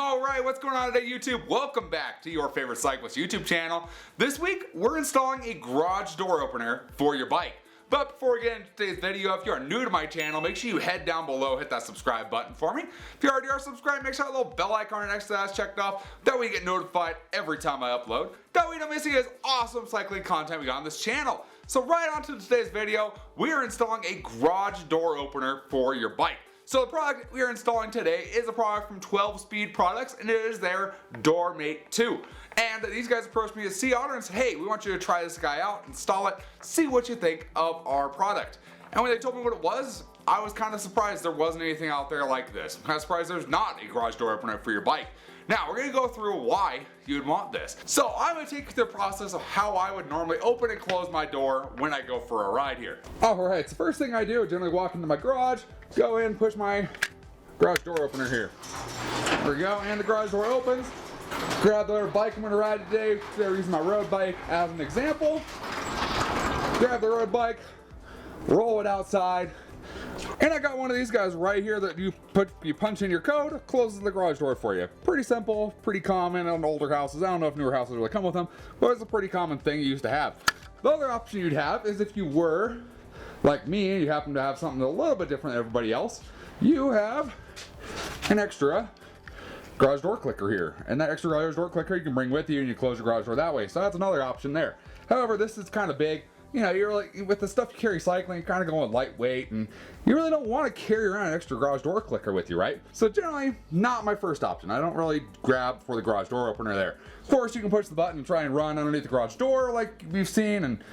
Alright, what's going on today, YouTube? Welcome back to your favorite cyclist YouTube channel. This week, we're installing a garage door opener for your bike. But before we get into today's video, if you are new to my channel, make sure you head down below, hit that subscribe button for me. If you already are subscribed, make sure that little bell icon next to that is checked off. That way you get notified every time I upload. That way you don't miss any of this awesome cycling content we got on this channel. So right on to today's video, we are installing a garage door opener for your bike. So the product we are installing today is a product from 12 Speed Products, and it is their Doormate 2. And these guys approached me as Sea Otter and said, hey, we want you to try this guy out, install it, see what you think of our product. And when they told me what it was, I was kind of surprised there wasn't anything out there like this. I'm kind of surprised there's not a garage door opener for your bike. Now, we're going to go through why you'd want this. So I'm going to take you through the process of how I would normally open and close my door when I go for a ride here. Alright, so first thing I do is generally walk into my garage, go in, push my garage door opener here. There we go, and the garage door opens. Grab the bike I'm going to ride today. Today I'm using my road bike as an example. Grab the road bike, roll it outside. And I got one of these guys right here that you punch in your code, closes the garage door for you. Pretty simple, pretty common on older houses. I don't know if newer houses really come with them, but it's a pretty common thing you used to have. The other option you'd have is if you were like me and you happen to have something a little bit different than everybody else, you have an extra garage door clicker here. And that extra garage door clicker you can bring with you and you close your garage door that way. So that's another option there. However, this is kind of big. You know, you're like, with the stuff you carry cycling, you're kind of going lightweight, and you really don't want to carry around an extra garage door clicker with you, right? So generally, not my first option. I don't really grab for the garage door opener there. Of course, you can push the button and try and run underneath the garage door like we've seen, and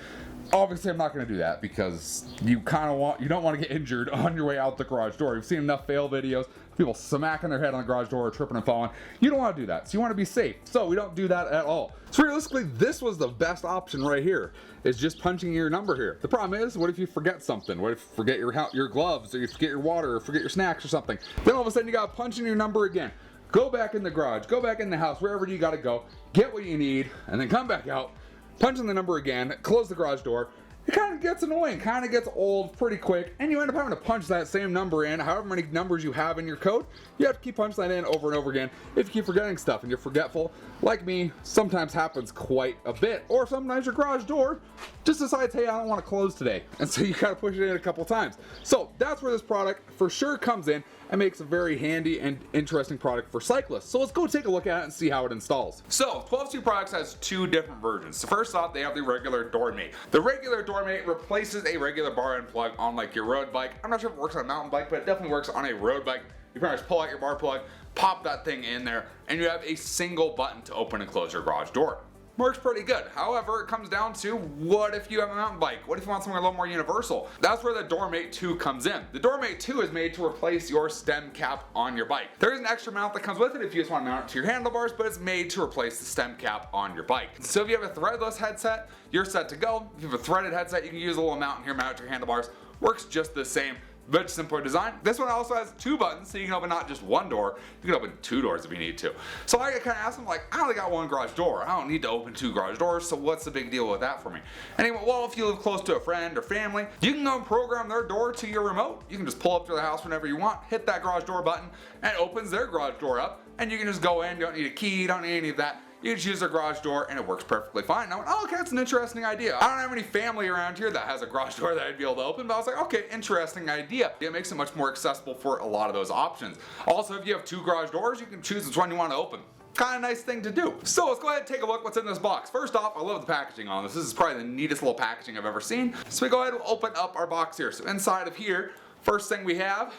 obviously I'm not going to do that because you don't want to get injured on your way out the garage door. You've seen enough fail videos, people smacking their head on the garage door, tripping and falling. You don't want to do that, so you want to be safe. So we don't do that at all. So realistically, this was the best option right here, is just punching your number here. The problem is, what if you forget something? What if you forget your gloves, or you forget your water, or forget your snacks or something? Then all of a sudden you got to punch in your number again. Go back in the garage, go back in the house, wherever you got to go, get what you need, and then come back out, punch in the number again, close the garage door. It kind of gets annoying, kind of gets old pretty quick, and you end up having to punch that same number in. However many numbers you have in your code, you have to keep punching that in over and over again if you keep forgetting stuff and you're forgetful. Like me, sometimes happens quite a bit. Or sometimes your garage door just decides, hey, I don't want to close today. And so you gotta push it in a couple times. So that's where this product for sure comes in and makes a very handy and interesting product for cyclists. So let's go take a look at it and see how it installs. So 12 Speed Products has two different versions. So first off, they have the regular Doormate. The regular Doormate replaces a regular bar and plug on like your road bike. I'm not sure if it works on a mountain bike, but it definitely works on a road bike. You pretty much pull out your bar plug, pop that thing in there, and you have a single button to open and close your garage door. Works pretty good. However, it comes down to, what if you have a mountain bike? What if you want something a little more universal? That's where the Doormate 2 comes in. The Doormate 2 is made to replace your stem cap on your bike. There is an extra mount that comes with it if you just want to mount it to your handlebars, but it's made to replace the stem cap on your bike. So if you have a threadless headset, you're set to go. If you have a threaded headset, you can use a little mount here, mount it to your handlebars. Works just the same. Much simpler design. This one also has two buttons, so you can open not just one door, you can open two doors if you need to. So I kind of asked them, like, I only got one garage door. I don't need to open two garage doors, so what's the big deal with that for me? Anyway, well, if you live close to a friend or family, you can go and program their door to your remote. You can just pull up to the house whenever you want, hit that garage door button, and it opens their garage door up, and you can just go in. You don't need a key, you don't need any of that. You just use their garage door and it works perfectly fine. And I went, oh, okay, that's an interesting idea. I don't have any family around here that has a garage door that I'd be able to open, but I was like, okay, interesting idea. It makes it much more accessible for a lot of those options. Also, if you have two garage doors, you can choose which one you want to open. Kind of nice thing to do. So let's go ahead and take a look what's in this box. First off, I love the packaging on this. This is probably the neatest little packaging I've ever seen. So we go ahead and open up our box here. So inside of here, first thing we have,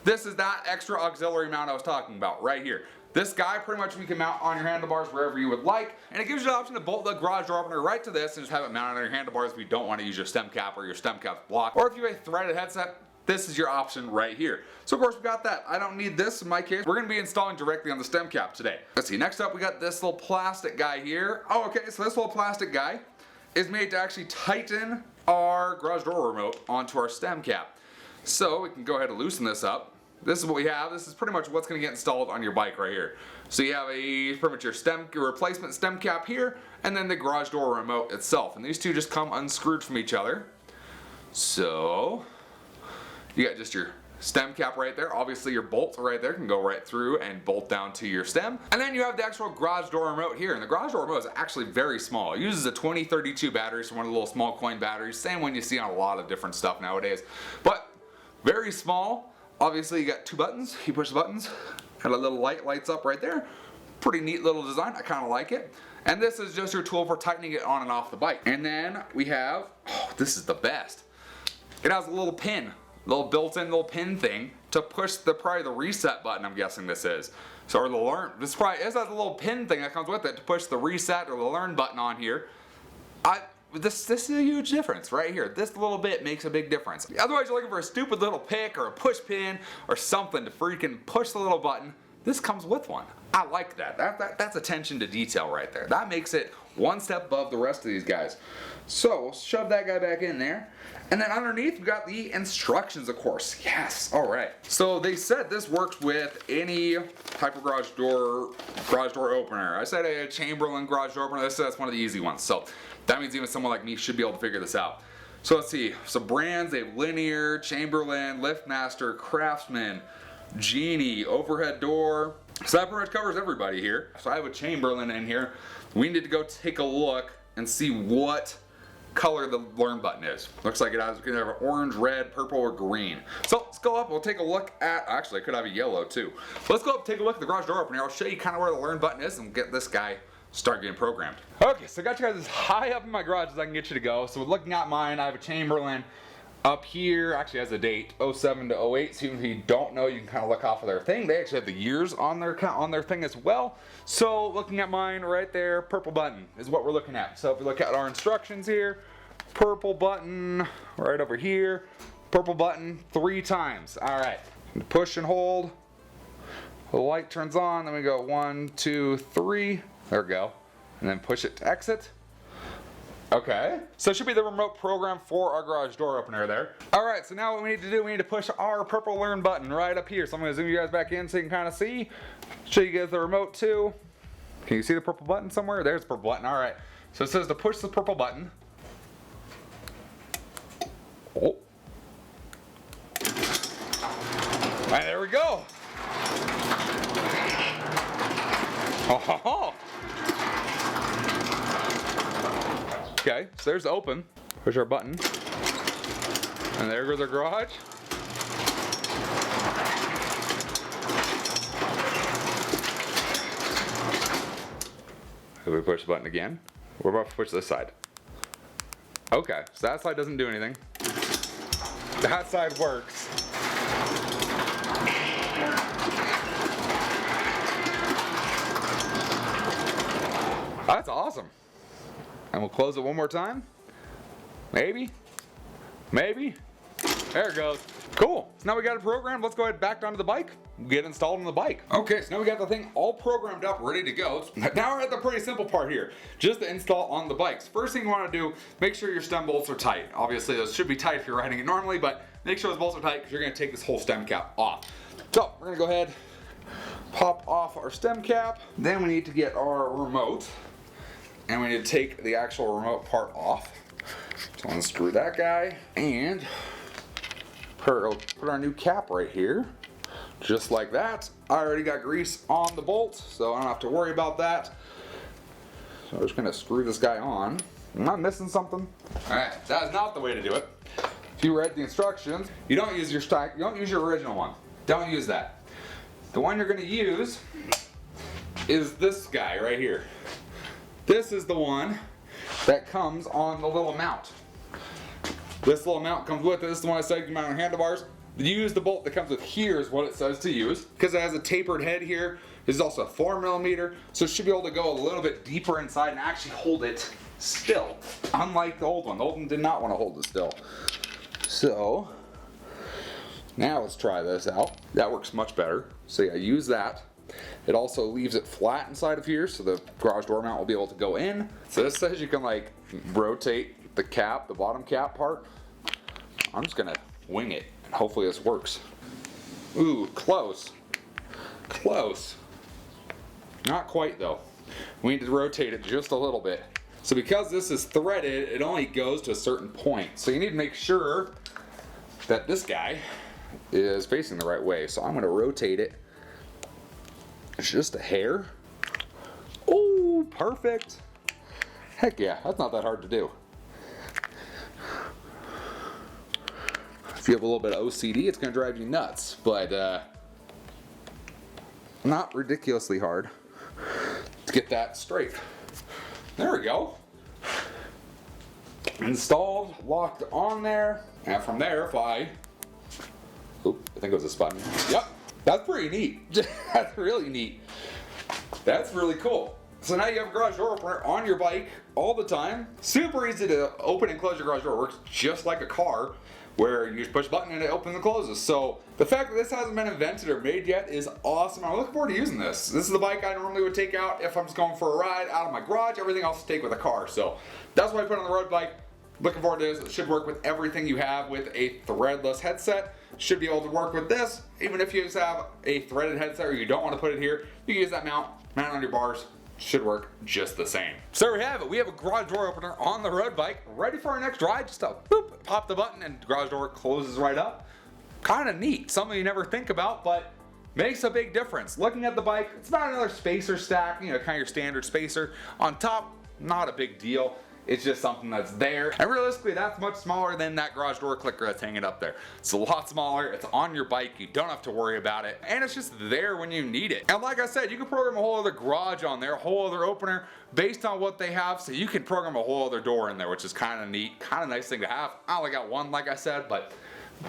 this is that extra auxiliary mount I was talking about right here. This guy, pretty much you can mount on your handlebars wherever you would like, and it gives you the option to bolt the garage door opener right to this and just have it mounted on your handlebars if you don't want to use your stem cap or your stem cap block. Or if you have a threaded headset, this is your option right here. So of course we got that. I don't need this in my case. We're going to be installing directly on the stem cap today. Let's see, next up we got this little plastic guy here. Oh, okay, so this little plastic guy is made to actually tighten our garage door remote onto our stem cap. So we can go ahead and loosen this up. This is what we have. This is pretty much what's going to get installed on your bike right here. So you have pretty much your replacement stem cap here, and then the garage door remote itself. And these two just come unscrewed from each other. So you got just your stem cap right there. Obviously your bolts right there can go right through and bolt down to your stem. And then you have the actual garage door remote here. And the garage door remote is actually very small. It uses a 2032 battery, so one of the little small coin batteries. Same one you see on a lot of different stuff nowadays. But very small. Obviously you got two buttons. You push the buttons and a little light lights up right there. Pretty neat little design. I kind of like it. And this is just your tool for tightening it on and off the bike. And then we have, oh, this is the best. It has a little pin. Little built-in little pin thing to push probably the reset button, I'm guessing this is. So, or the learn, this has a little pin thing that comes with it to push the reset or the learn button on here. This is a huge difference right here. This little bit makes a big difference. Otherwise you're looking for a stupid little pick or a push pin or something to freaking push the little button. This comes with one. I like that. That's attention to detail right there. That makes it one step above the rest of these guys. So, we'll shove that guy back in there. And then underneath, we've got the instructions, of course. Yes, all right. So they said this works with any type of garage door opener. I said a Chamberlain garage door opener. They said that's one of the easy ones. So that means even someone like me should be able to figure this out. So let's see. So brands, they have Linear, Chamberlain, Liftmaster, Craftsman, Genie, overhead door. So that pretty much covers everybody here. So I have a Chamberlain in here. We need to go take a look and see what color the learn button is. Looks like it has either orange, red, purple, or green. So let's go up, we'll take a look at, actually it could have a yellow too. But let's go up and take a look at the garage door opener. I'll show you kind of where the learn button is and get this guy start getting programmed. Okay, so I got you guys as high up in my garage as I can get you to go. So looking at mine, I have a Chamberlain up here, actually has a date, 07 to 08, so even if you don't know, you can kind of look off of their thing. They actually have the years on their thing as well. So looking at mine right there, purple button is what we're looking at. So if we look at our instructions here, purple button right over here, purple button 3 times. All right, push and hold, the light turns on, then we go 1, 2, 3, there we go, and then push it to exit. Okay, so it should be the remote program for our garage door opener there. All right, so now what we need to do, we need to push our purple learn button right up here. So I'm gonna zoom you guys back in so you can kind of see. Show you guys the remote too. Can you see the purple button somewhere? There's the purple button, all right. So it says to push the purple button. Oh. And there we go. Oh. Okay, so there's open. Push our button. And there goes our garage. If we push the button again, we're about to push this side. Okay, so that side doesn't do anything. That side works. That's awesome. And we'll close it one more time. Maybe. Maybe. There it goes. Cool. So now we got it programmed. Let's go ahead back down to the bike. Get installed on the bike. Okay, so now we got the thing all programmed up, ready to go. Now we're at the pretty simple part here. Just the install on the bikes. First thing you want to do, make sure your stem bolts are tight. Obviously those should be tight if you're riding it normally, but make sure those bolts are tight because you're going to take this whole stem cap off. So we're going to go ahead, pop off our stem cap. Then we need to get our remote. And we need to take the actual remote part off. So unscrew that guy and put our new cap right here. Just like that. I already got grease on the bolt, so I don't have to worry about that. So I'm just gonna screw this guy on. Am I missing something? Alright, that is not the way to do it. If you read the instructions, you don't use your original one. Don't use that. The one you're gonna use is this guy right here. This is the one that comes on the little mount. This little mount comes with it. This is the one I said you can mount on handlebars. Use the bolt that comes with here is what it says to use. Because it has a tapered head here. This is also a 4mm, so it should be able to go a little bit deeper inside and actually hold it still. Unlike the old one. The old one did not want to hold it still. So, now let's try this out. That works much better. So yeah, use that. It also leaves it flat inside of here, so the garage door mount will be able to go in. So this says you can like rotate the cap, the bottom cap part. I'm just gonna wing it, and hopefully this works. Ooh, close. Close. Not quite though. We need to rotate it just a little bit. So because this is threaded, it only goes to a certain point. So you need to make sure that this guy is facing the right way. So I'm going to rotate it. It's just a hair. Oh, perfect. Heck yeah, that's not that hard to do. If you have a little bit of OCD, it's going to drive you nuts, but not ridiculously hard to get that straight. There we go. Installed, locked on there, and from there, if I think it was this button. Yep, that's pretty neat. That's really neat. That's really cool. So now you have a garage door opener on your bike all the time. Super easy to open and close your garage door. Works just like a car, where you just push a button and it opens and closes. So the fact that this hasn't been invented or made yet is awesome. I'm looking forward to using this. This is the bike I normally would take out if I'm just going for a ride out of my garage. Everything else to take with a car. So that's why I put it on the road bike. Looking forward to this. It should work with everything you have with a threadless headset. Should be able to work with this. Even if you just have a threaded headset or you don't want to put it here, you can use that mount on your bars. Should work just the same. So there we have it. We have a garage door opener on the road bike, ready for our next ride. Just a boop, pop the button and the garage door closes right up. Kind of neat. Something you never think about, but makes a big difference. Looking at the bike, it's not another spacer stack, you know, kind of your standard spacer. On top, not a big deal. It's just something that's there. And realistically, that's much smaller than that garage door clicker that's hanging up there. It's a lot smaller. It's on your bike. You don't have to worry about it. And it's just there when you need it. And like I said, you can program a whole other garage on there, a whole other opener based on what they have. So you can program a whole other door in there, which is kind of neat. Kind of nice thing to have. I only got one, like I said, but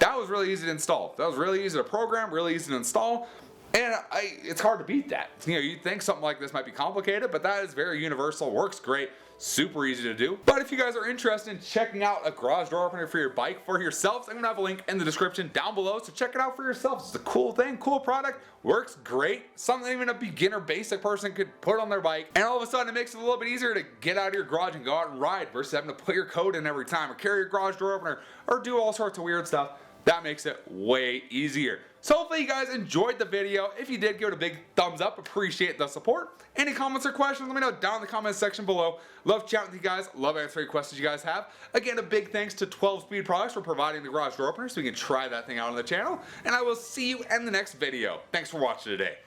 that was really easy to install. That was really easy to program, really easy to install. And it's hard to beat that. You know, you'd think something like this might be complicated, but that is very universal, works great, super easy to do. But if you guys are interested in checking out a garage door opener for your bike for yourselves, I'm gonna have a link in the description down below, so check it out for yourselves. It's a cool thing, cool product, works great, something even a beginner basic person could put on their bike, and all of a sudden it makes it a little bit easier to get out of your garage and go out and ride versus having to put your code in every time or carry your garage door opener or do all sorts of weird stuff. That makes it way easier. So hopefully you guys enjoyed the video. If you did, give it a big thumbs up. Appreciate the support. Any comments or questions, let me know down in the comments section below. Love chatting with you guys. Love answering questions you guys have. Again, a big thanks to 12 Speed Products for providing the garage door opener so we can try that thing out on the channel. And I will see you in the next video. Thanks for watching today.